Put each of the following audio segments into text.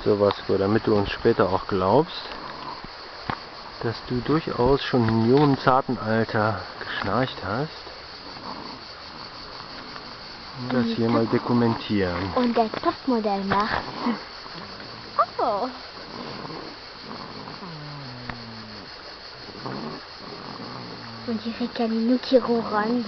So Vasco, damit du uns später auch glaubst, dass du durchaus schon im jungen, zarten Alter geschnarcht hast, das hier mal dokumentieren. Und der Topmodell macht. Oh. On dirait Camino qui ronronne.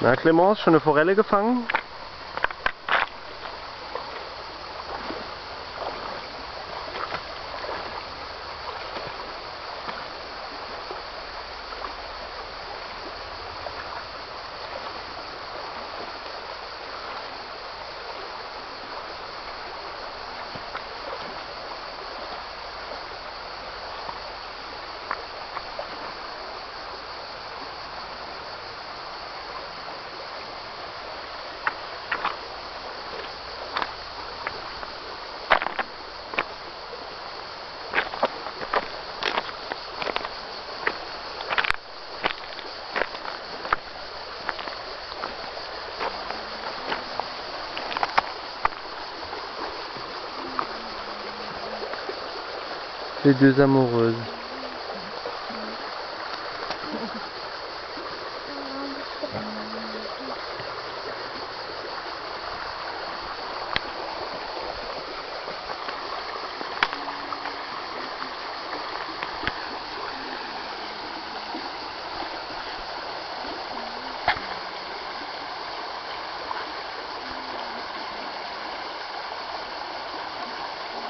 Na Clemence, schon eine Forelle gefangen? Les deux amoureuses.